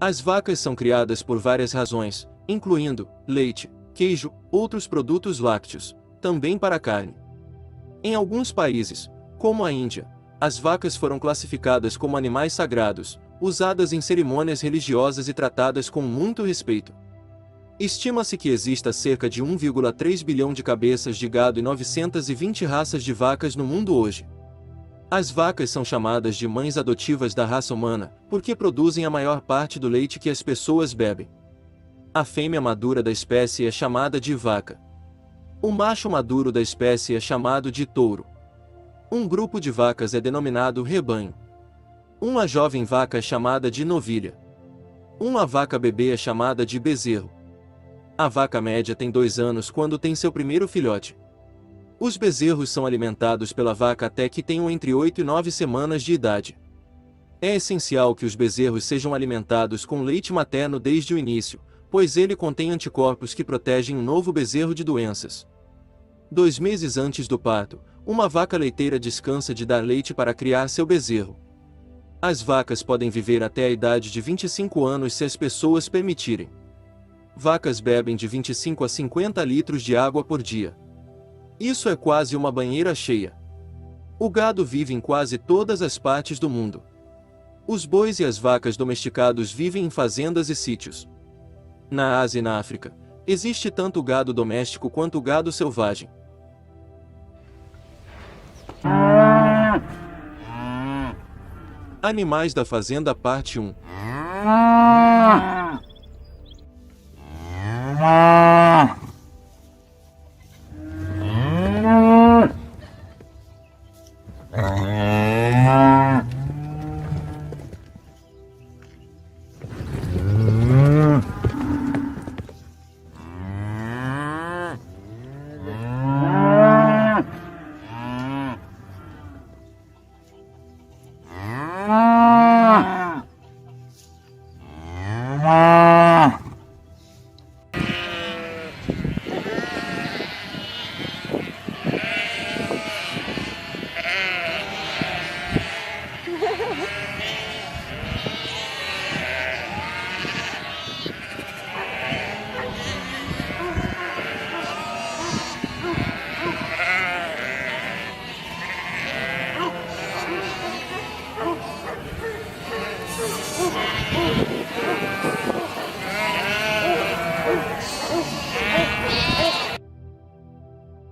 As vacas são criadas por várias razões, incluindo leite, queijo, outros produtos lácteos, também para carne. Em alguns países, como a Índia, as vacas foram classificadas como animais sagrados, usadas em cerimônias religiosas e tratadas com muito respeito. Estima-se que exista cerca de 1,3 bilhão de cabeças de gado e 920 raças de vacas no mundo hoje. As vacas são chamadas de mães adotivas da raça humana, porque produzem a maior parte do leite que as pessoas bebem. A fêmea madura da espécie é chamada de vaca. O macho maduro da espécie é chamado de touro. Um grupo de vacas é denominado rebanho. Uma jovem vaca é chamada de novilha. Uma vaca bebê é chamada de bezerro. A vaca média tem 2 anos quando tem seu primeiro filhote. Os bezerros são alimentados pela vaca até que tenham entre 8 e 9 semanas de idade. É essencial que os bezerros sejam alimentados com leite materno desde o início, pois ele contém anticorpos que protegem o novo bezerro de doenças. 2 meses antes do parto, uma vaca leiteira descansa de dar leite para criar seu bezerro. As vacas podem viver até a idade de 25 anos se as pessoas permitirem. Vacas bebem de 25 a 50 litros de água por dia. Isso é quase uma banheira cheia. O gado vive em quase todas as partes do mundo. Os bois e as vacas domesticados vivem em fazendas e sítios. Na Ásia e na África, existe tanto gado doméstico quanto gado selvagem. Animais da Fazenda Parte 1.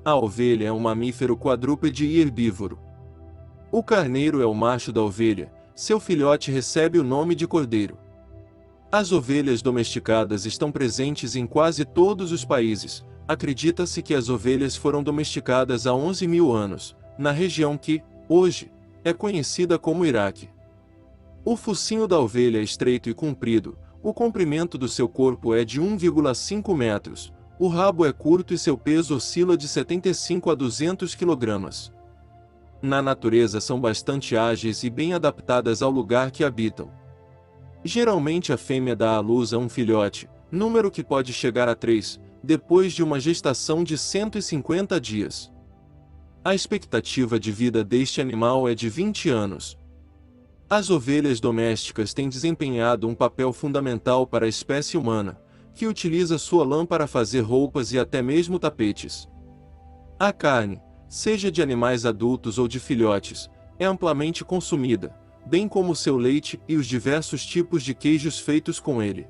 A ovelha é um mamífero quadrúpede e herbívoro. O carneiro é o macho da ovelha, seu filhote recebe o nome de cordeiro. As ovelhas domesticadas estão presentes em quase todos os países. Acredita-se que as ovelhas foram domesticadas há 11 mil anos, na região que, hoje, é conhecida como Iraque. O focinho da ovelha é estreito e comprido, o comprimento do seu corpo é de 1,5 metros, o rabo é curto e seu peso oscila de 75 a 200 kg. Na natureza são bastante ágeis e bem adaptadas ao lugar que habitam. Geralmente a fêmea dá à luz a um filhote, número que pode chegar a 3, depois de uma gestação de 150 dias. A expectativa de vida deste animal é de 20 anos. As ovelhas domésticas têm desempenhado um papel fundamental para a espécie humana, que utiliza sua lã para fazer roupas e até mesmo tapetes. A carne, seja de animais adultos ou de filhotes, é amplamente consumida, bem como seu leite e os diversos tipos de queijos feitos com ele.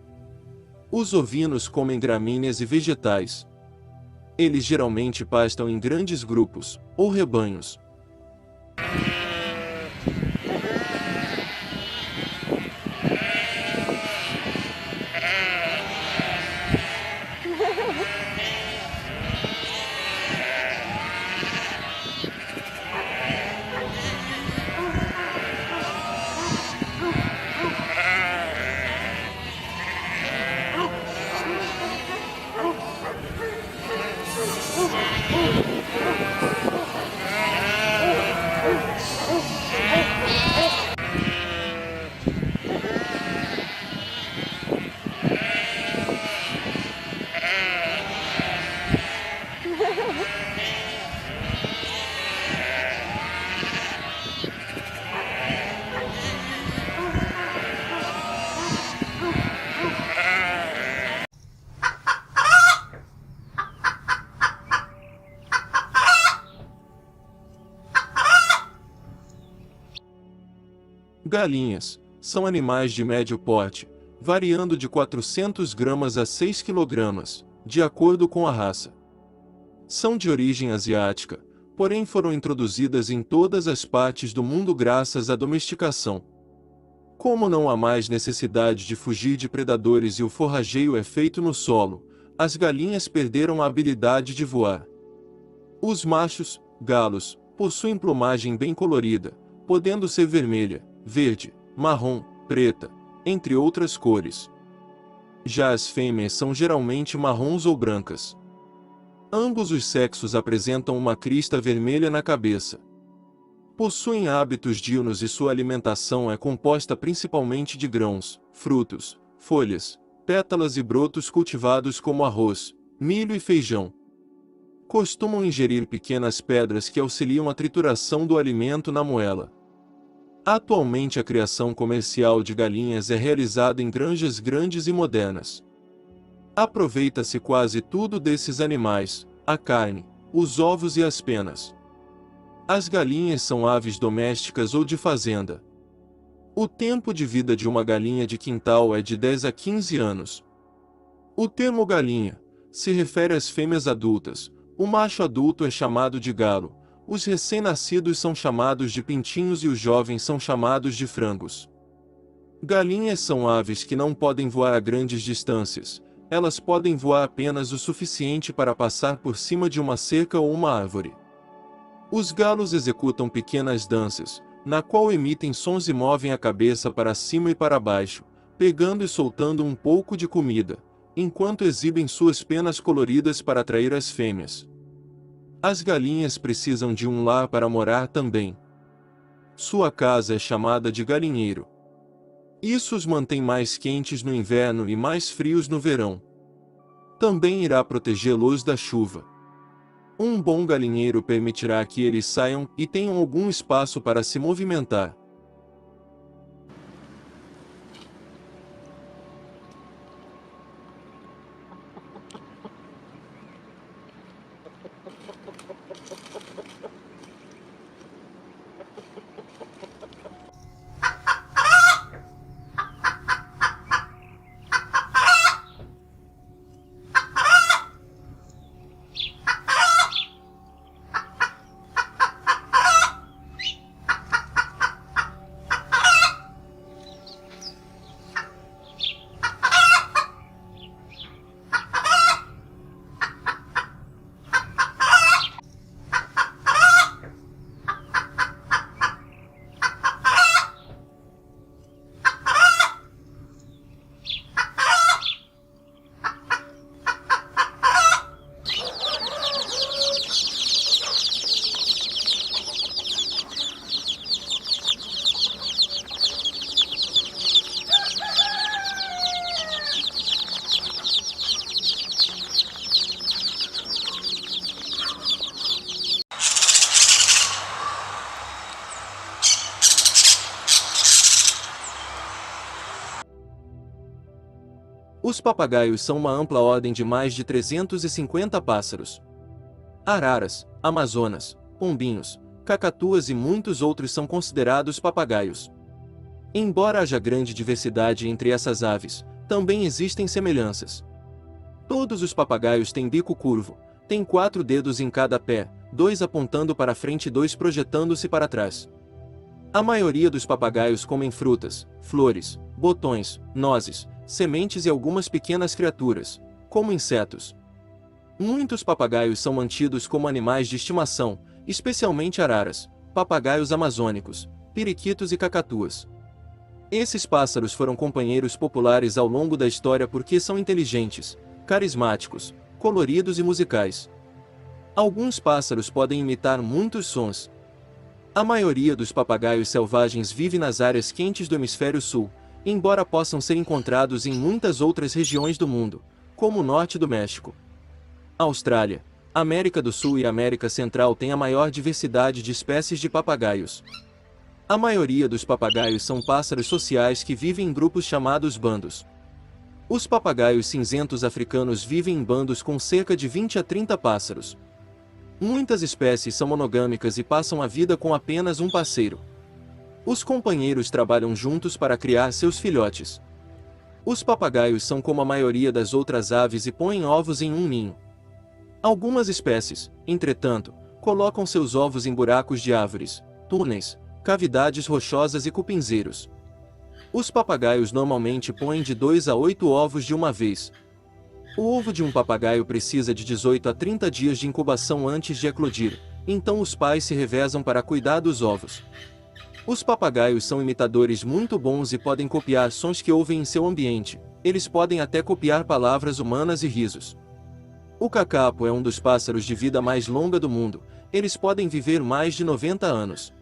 Os ovinos comem gramíneas e vegetais. Eles geralmente pastam em grandes grupos, ou rebanhos. Galinhas são animais de médio porte, variando de 400 gramas a 6 quilogramas, de acordo com a raça. São de origem asiática, porém foram introduzidas em todas as partes do mundo graças à domesticação. Como não há mais necessidade de fugir de predadores e o forrageio é feito no solo, as galinhas perderam a habilidade de voar. Os machos, galos, possuem plumagem bem colorida, podendo ser vermelha, verde, marrom, preta, entre outras cores. Já as fêmeas são geralmente marrons ou brancas. Ambos os sexos apresentam uma crista vermelha na cabeça. Possuem hábitos diurnos e sua alimentação é composta principalmente de grãos, frutos, folhas, pétalas e brotos cultivados como arroz, milho e feijão. Costumam ingerir pequenas pedras que auxiliam a trituração do alimento na moela. Atualmente a criação comercial de galinhas é realizada em granjas grandes e modernas. Aproveita-se quase tudo desses animais, a carne, os ovos e as penas. As galinhas são aves domésticas ou de fazenda. O tempo de vida de uma galinha de quintal é de 10 a 15 anos. O termo galinha se refere às fêmeas adultas, o macho adulto é chamado de galo, os recém-nascidos são chamados de pintinhos e os jovens são chamados de frangos. Galinhas são aves que não podem voar a grandes distâncias, elas podem voar apenas o suficiente para passar por cima de uma cerca ou uma árvore. Os galos executam pequenas danças, na qual emitem sons e movem a cabeça para cima e para baixo, pegando e soltando um pouco de comida, enquanto exibem suas penas coloridas para atrair as fêmeas. As galinhas precisam de um lar para morar também. Sua casa é chamada de galinheiro. Isso os mantém mais quentes no inverno e mais frios no verão. Também irá protegê-los da chuva. Um bom galinheiro permitirá que eles saiam e tenham algum espaço para se movimentar. Os papagaios são uma ampla ordem de mais de 350 pássaros. Araras, amazonas, pombinhos, cacatuas e muitos outros são considerados papagaios. Embora haja grande diversidade entre essas aves, também existem semelhanças. Todos os papagaios têm bico curvo, têm 4 dedos em cada pé, 2 apontando para frente e 2 projetando-se para trás. A maioria dos papagaios comem frutas, flores, botões, nozes, sementes e algumas pequenas criaturas, como insetos. Muitos papagaios são mantidos como animais de estimação, especialmente araras, papagaios amazônicos, periquitos e cacatuas. Esses pássaros foram companheiros populares ao longo da história porque são inteligentes, carismáticos, coloridos e musicais. Alguns pássaros podem imitar muitos sons. A maioria dos papagaios selvagens vive nas áreas quentes do hemisfério sul, embora possam ser encontrados em muitas outras regiões do mundo, como o norte do México. A Austrália, América do Sul e América Central têm a maior diversidade de espécies de papagaios. A maioria dos papagaios são pássaros sociais que vivem em grupos chamados bandos. Os papagaios cinzentos africanos vivem em bandos com cerca de 20 a 30 pássaros. Muitas espécies são monogâmicas e passam a vida com apenas um parceiro. Os companheiros trabalham juntos para criar seus filhotes. Os papagaios são como a maioria das outras aves e põem ovos em um ninho. Algumas espécies, entretanto, colocam seus ovos em buracos de árvores, túneis, cavidades rochosas e cupinzeiros. Os papagaios normalmente põem de 2 a 8 ovos de uma vez. O ovo de um papagaio precisa de 18 a 30 dias de incubação antes de eclodir, então os pais se revezam para cuidar dos ovos. Os papagaios são imitadores muito bons e podem copiar sons que ouvem em seu ambiente. Eles podem até copiar palavras humanas e risos. O kakapo é um dos pássaros de vida mais longa do mundo. Eles podem viver mais de 90 anos.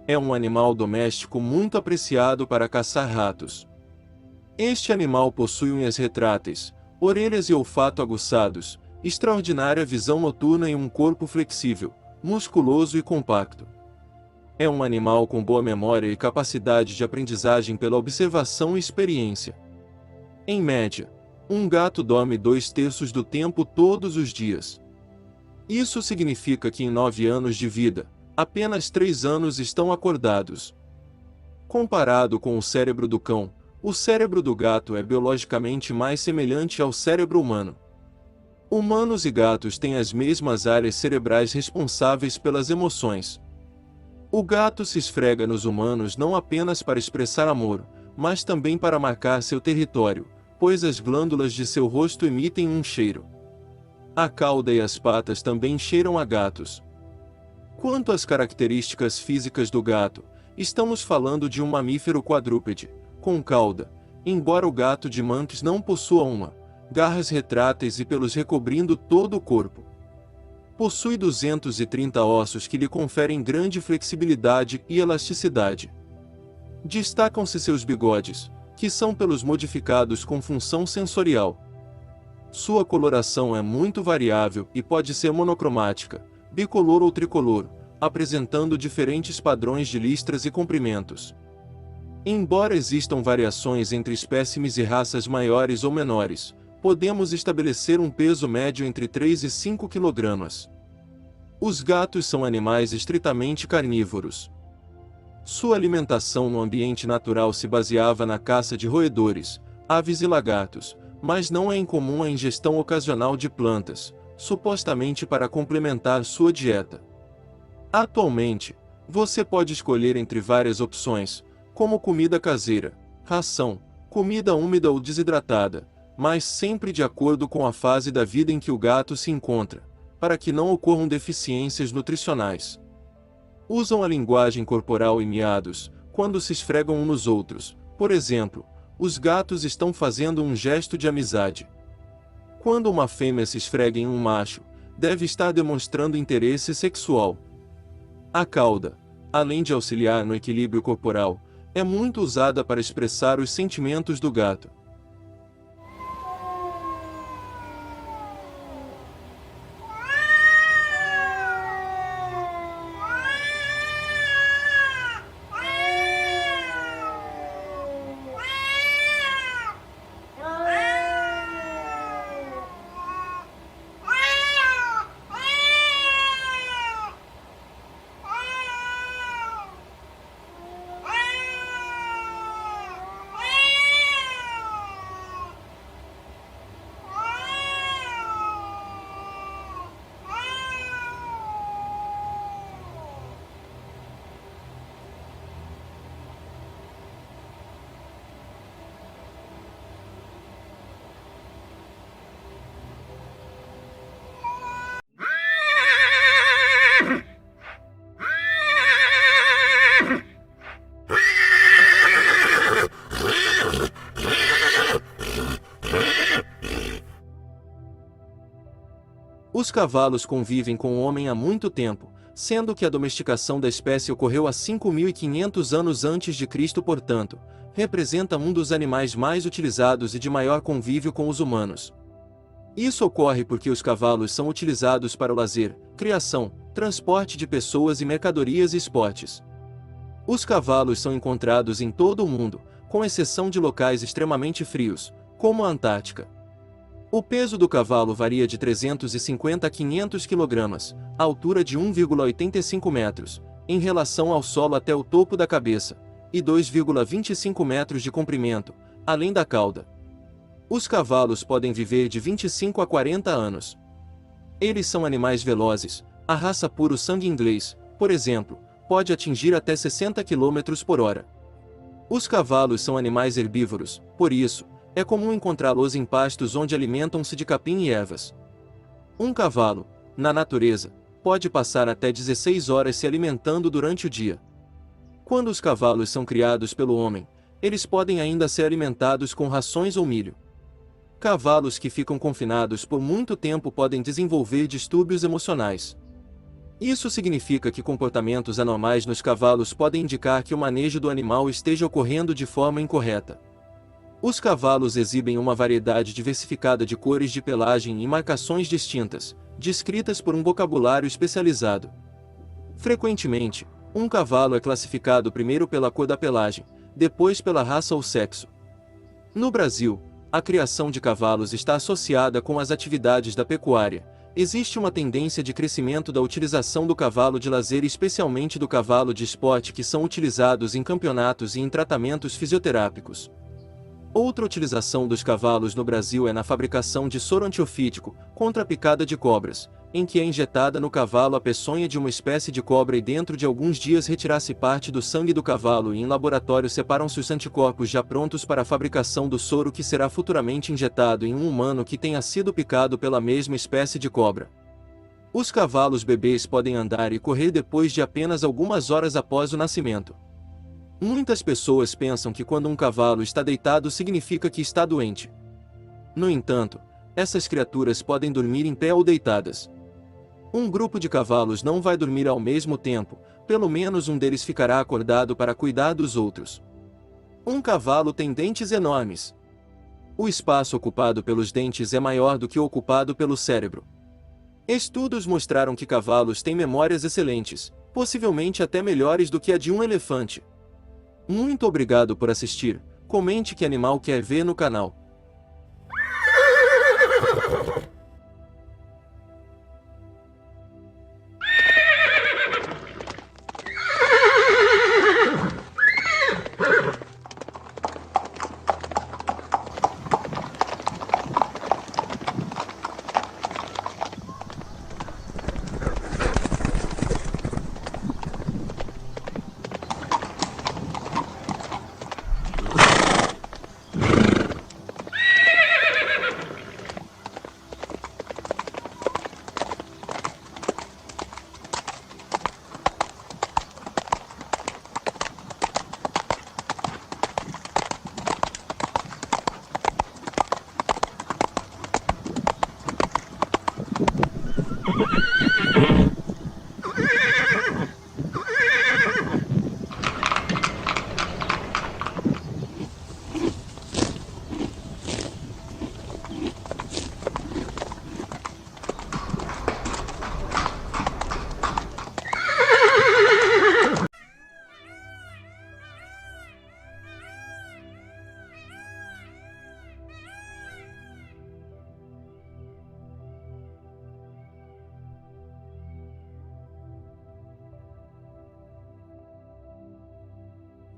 É um animal doméstico muito apreciado para caçar ratos. Este animal possui unhas retráteis, orelhas e olfato aguçados, extraordinária visão noturna e um corpo flexível, musculoso e compacto. É um animal com boa memória e capacidade de aprendizagem pela observação e experiência. Em média, um gato dorme 2/3 do tempo todos os dias. Isso significa que em 9 anos de vida, apenas 3 anos estão acordados. Comparado com o cérebro do cão, o cérebro do gato é biologicamente mais semelhante ao cérebro humano. Humanos e gatos têm as mesmas áreas cerebrais responsáveis pelas emoções. O gato se esfrega nos humanos não apenas para expressar amor, mas também para marcar seu território, pois as glândulas de seu rosto emitem um cheiro. A cauda e as patas também cheiram a gatos. Quanto às características físicas do gato, estamos falando de um mamífero quadrúpede, com cauda, embora o gato de Manx não possua uma, garras retráteis e pelos recobrindo todo o corpo. Possui 230 ossos que lhe conferem grande flexibilidade e elasticidade. Destacam-se seus bigodes, que são pelos modificados com função sensorial. Sua coloração é muito variável e pode ser monocromática, bicolor ou tricolor, apresentando diferentes padrões de listras e comprimentos. Embora existam variações entre espécimes e raças maiores ou menores, podemos estabelecer um peso médio entre 3 e 5 kg. Os gatos são animais estritamente carnívoros. Sua alimentação no ambiente natural se baseava na caça de roedores, aves e lagartos, mas não é incomum a ingestão ocasional de plantas, supostamente para complementar sua dieta. Atualmente, você pode escolher entre várias opções, como comida caseira, ração, comida úmida ou desidratada, mas sempre de acordo com a fase da vida em que o gato se encontra, para que não ocorram deficiências nutricionais. Usam a linguagem corporal e miados, quando se esfregam uns nos outros. Por exemplo, os gatos estão fazendo um gesto de amizade. Quando uma fêmea se esfrega em um macho, deve estar demonstrando interesse sexual. A cauda, além de auxiliar no equilíbrio corporal, é muito usada para expressar os sentimentos do gato. Os cavalos convivem com o homem há muito tempo, sendo que a domesticação da espécie ocorreu há 5.500 anos antes de Cristo, portanto, representa um dos animais mais utilizados e de maior convívio com os humanos. Isso ocorre porque os cavalos são utilizados para o lazer, criação, transporte de pessoas e mercadorias e esportes. Os cavalos são encontrados em todo o mundo, com exceção de locais extremamente frios, como a Antártica. O peso do cavalo varia de 350 a 500 kg, a altura de 1,85 metros, em relação ao solo até o topo da cabeça, e 2,25 metros de comprimento, além da cauda. Os cavalos podem viver de 25 a 40 anos. Eles são animais velozes. A raça puro sangue inglês, por exemplo, pode atingir até 60 km por hora. Os cavalos são animais herbívoros, por isso, é comum encontrá-los em pastos onde alimentam-se de capim e ervas. Um cavalo, na natureza, pode passar até 16 horas se alimentando durante o dia. Quando os cavalos são criados pelo homem, eles podem ainda ser alimentados com rações ou milho. Cavalos que ficam confinados por muito tempo podem desenvolver distúrbios emocionais. Isso significa que comportamentos anormais nos cavalos podem indicar que o manejo do animal esteja ocorrendo de forma incorreta. Os cavalos exibem uma variedade diversificada de cores de pelagem e marcações distintas, descritas por um vocabulário especializado. Frequentemente, um cavalo é classificado primeiro pela cor da pelagem, depois pela raça ou sexo. No Brasil, a criação de cavalos está associada com as atividades da pecuária. Existe uma tendência de crescimento da utilização do cavalo de lazer e especialmente do cavalo de esporte que são utilizados em campeonatos e em tratamentos fisioterápicos. Outra utilização dos cavalos no Brasil é na fabricação de soro antiofídico, contra a picada de cobras, em que é injetada no cavalo a peçonha de uma espécie de cobra e dentro de alguns dias retira-se parte do sangue do cavalo e em laboratório separam-se os anticorpos já prontos para a fabricação do soro que será futuramente injetado em um humano que tenha sido picado pela mesma espécie de cobra. Os cavalos bebês podem andar e correr depois de apenas algumas horas após o nascimento. Muitas pessoas pensam que quando um cavalo está deitado significa que está doente. No entanto, essas criaturas podem dormir em pé ou deitadas. Um grupo de cavalos não vai dormir ao mesmo tempo, pelo menos um deles ficará acordado para cuidar dos outros. Um cavalo tem dentes enormes. O espaço ocupado pelos dentes é maior do que o ocupado pelo cérebro. Estudos mostraram que cavalos têm memórias excelentes, possivelmente até melhores do que a de um elefante. Muito obrigado por assistir. Comente que animal quer ver no canal.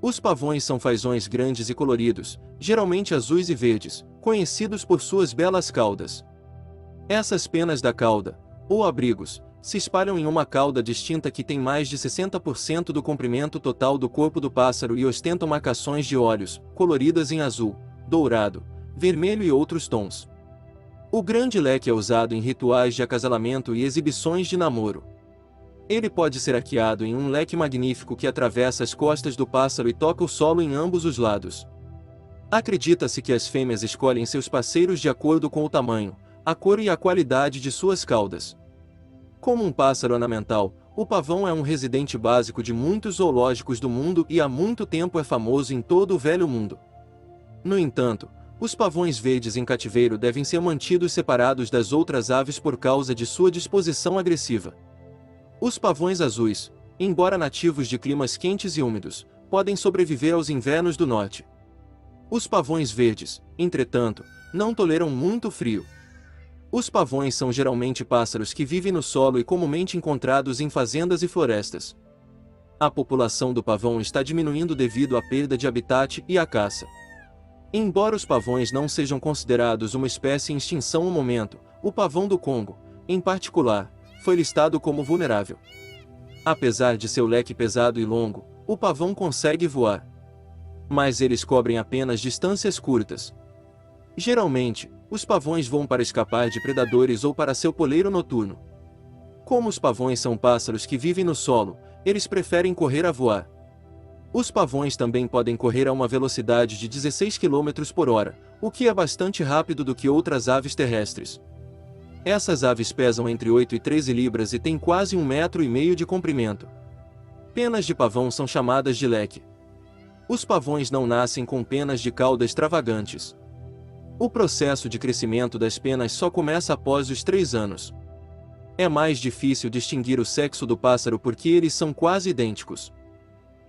Os pavões são fazões grandes e coloridos, geralmente azuis e verdes, conhecidos por suas belas caudas. Essas penas da cauda, ou abrigos, se espalham em uma cauda distinta que tem mais de 60% do comprimento total do corpo do pássaro e ostentam marcações de olhos, coloridas em azul, dourado, vermelho e outros tons. O grande leque é usado em rituais de acasalamento e exibições de namoro. Ele pode ser arqueado em um leque magnífico que atravessa as costas do pássaro e toca o solo em ambos os lados. Acredita-se que as fêmeas escolhem seus parceiros de acordo com o tamanho, a cor e a qualidade de suas caudas. Como um pássaro ornamental, o pavão é um residente básico de muitos zoológicos do mundo e há muito tempo é famoso em todo o Velho Mundo. No entanto, os pavões verdes em cativeiro devem ser mantidos separados das outras aves por causa de sua disposição agressiva. Os pavões azuis, embora nativos de climas quentes e úmidos, podem sobreviver aos invernos do norte. Os pavões verdes, entretanto, não toleram muito frio. Os pavões são geralmente pássaros que vivem no solo e comumente encontrados em fazendas e florestas. A população do pavão está diminuindo devido à perda de habitat e à caça. Embora os pavões não sejam considerados uma espécie em extinção no momento, o pavão do Congo, em particular, foi listado como vulnerável. Apesar de seu leque pesado e longo, o pavão consegue voar. Mas eles cobrem apenas distâncias curtas. Geralmente, os pavões voam para escapar de predadores ou para seu poleiro noturno. Como os pavões são pássaros que vivem no solo, eles preferem correr a voar. Os pavões também podem correr a uma velocidade de 16 km por hora, o que é bastante rápido do que outras aves terrestres. Essas aves pesam entre 8 e 13 libras e têm quase 1,5 m de comprimento. Penas de pavão são chamadas de leque. Os pavões não nascem com penas de cauda extravagantes. O processo de crescimento das penas só começa após os 3 anos. É mais difícil distinguir o sexo do pássaro porque eles são quase idênticos.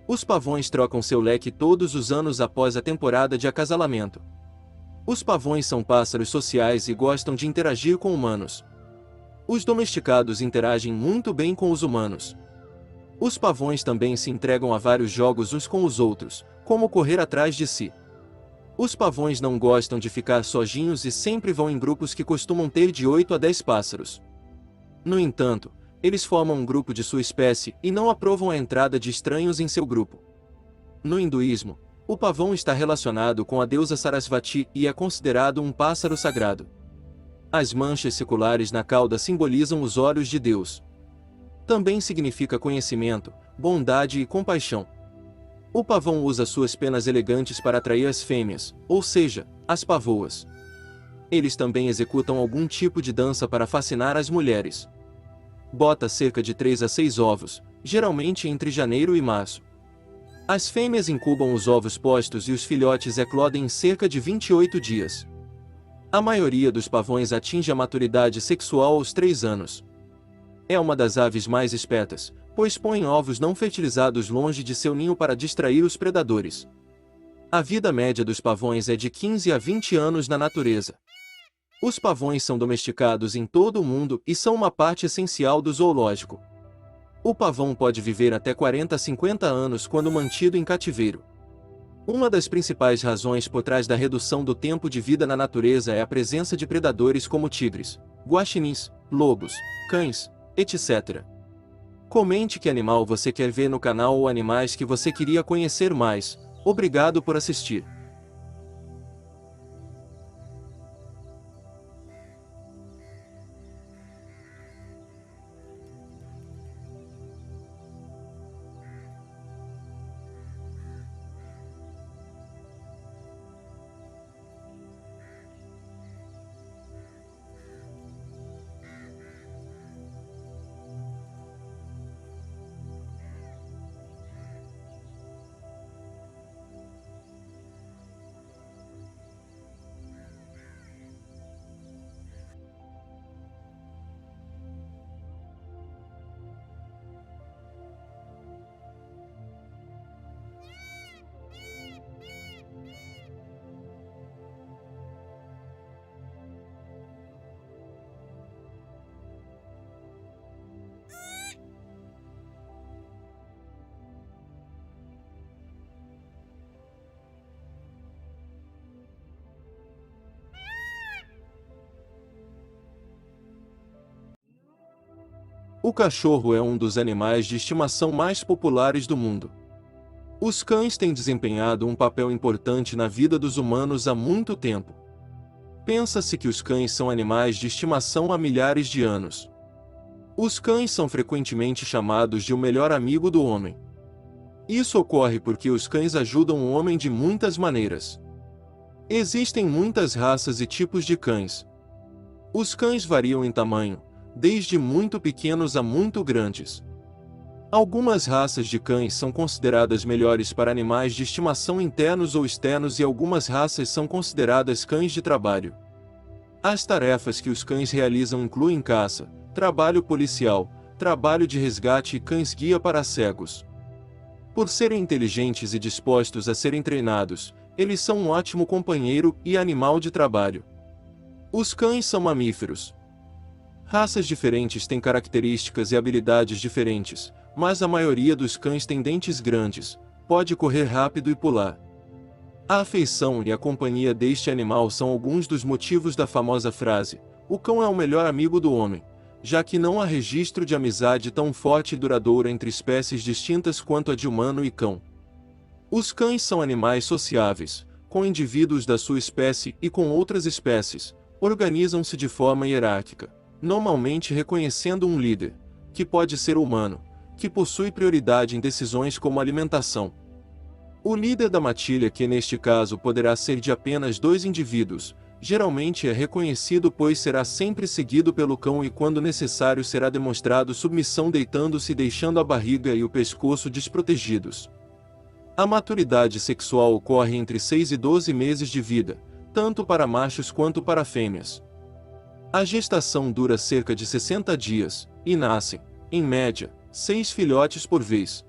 Os pavões trocam seu leque todos os anos após a temporada de acasalamento. Os pavões são pássaros sociais e gostam de interagir com humanos. Os domesticados interagem muito bem com os humanos. Os pavões também se entregam a vários jogos uns com os outros, como correr atrás de si. Os pavões não gostam de ficar sozinhos e sempre vão em grupos que costumam ter de 8 a 10 pássaros. No entanto, eles formam um grupo de sua espécie e não aprovam a entrada de estranhos em seu grupo. No hinduísmo, o pavão está relacionado com a deusa Sarasvati e é considerado um pássaro sagrado. As manchas circulares na cauda simbolizam os olhos de Deus. Também significa conhecimento, bondade e compaixão. O pavão usa suas penas elegantes para atrair as fêmeas, ou seja, as pavoas. Eles também executam algum tipo de dança para fascinar as mulheres. Bota cerca de 3 a 6 ovos, geralmente entre janeiro e março. As fêmeas incubam os ovos postos e os filhotes eclodem em cerca de 28 dias. A maioria dos pavões atinge a maturidade sexual aos 3 anos. É uma das aves mais espertas, pois põe ovos não fertilizados longe de seu ninho para distrair os predadores. A vida média dos pavões é de 15 a 20 anos na natureza. Os pavões são domesticados em todo o mundo e são uma parte essencial do zoológico. O pavão pode viver até 40 a 50 anos quando mantido em cativeiro. Uma das principais razões por trás da redução do tempo de vida na natureza é a presença de predadores como tigres, guaxinins, lobos, cães, etc. Comente que animal você quer ver no canal ou animais que você queria conhecer mais. Obrigado por assistir. O cachorro é um dos animais de estimação mais populares do mundo. Os cães têm desempenhado um papel importante na vida dos humanos há muito tempo. Pensa-se que os cães são animais de estimação há milhares de anos. Os cães são frequentemente chamados de o melhor amigo do homem. Isso ocorre porque os cães ajudam o homem de muitas maneiras. Existem muitas raças e tipos de cães. Os cães variam em tamanho, desde muito pequenos a muito grandes. Algumas raças de cães são consideradas melhores para animais de estimação internos ou externos e algumas raças são consideradas cães de trabalho. As tarefas que os cães realizam incluem caça, trabalho policial, trabalho de resgate e cães-guia para cegos. Por serem inteligentes e dispostos a serem treinados, eles são um ótimo companheiro e animal de trabalho. Os cães são mamíferos. Raças diferentes têm características e habilidades diferentes, mas a maioria dos cães tem dentes grandes, pode correr rápido e pular. A afeição e a companhia deste animal são alguns dos motivos da famosa frase: "O cão é o melhor amigo do homem", já que não há registro de amizade tão forte e duradoura entre espécies distintas quanto a de humano e cão. Os cães são animais sociáveis, com indivíduos da sua espécie e com outras espécies, organizam-se de forma hierárquica, normalmente reconhecendo um líder, que pode ser humano, que possui prioridade em decisões como alimentação. O líder da matilha, que neste caso poderá ser de apenas 2 indivíduos, geralmente é reconhecido pois será sempre seguido pelo cão e quando necessário será demonstrado submissão deitando-se e deixando a barriga e o pescoço desprotegidos. A maturidade sexual ocorre entre 6 e 12 meses de vida, tanto para machos quanto para fêmeas. A gestação dura cerca de 60 dias, e nascem, em média, 6 filhotes por vez.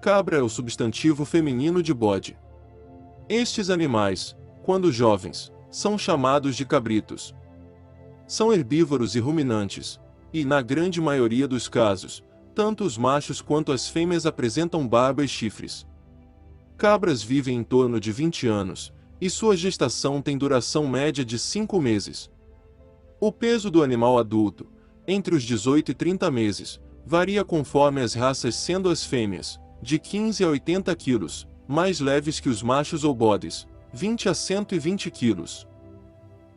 Cabra é o substantivo feminino de bode. Estes animais, quando jovens, são chamados de cabritos. São herbívoros e ruminantes, e, na grande maioria dos casos, tanto os machos quanto as fêmeas apresentam barba e chifres. Cabras vivem em torno de 20 anos, e sua gestação tem duração média de 5 meses. O peso do animal adulto, entre os 18 e 30 meses, varia conforme as raças, sendo as fêmeas, de 15 a 80 quilos, mais leves que os machos ou bodes, 20 a 120 quilos.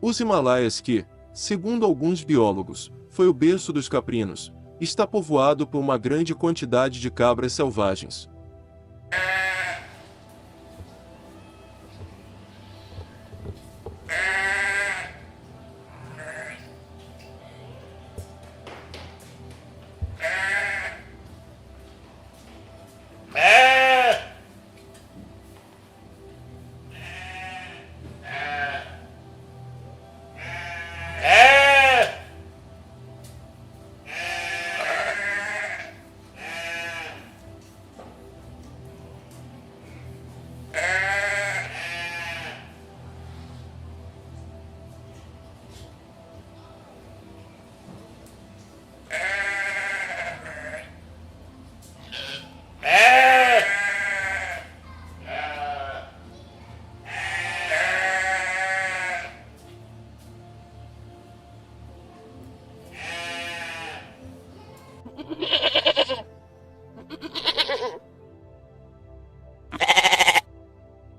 Os Himalaias que, segundo alguns biólogos, foi o berço dos caprinos, está povoado por uma grande quantidade de cabras selvagens.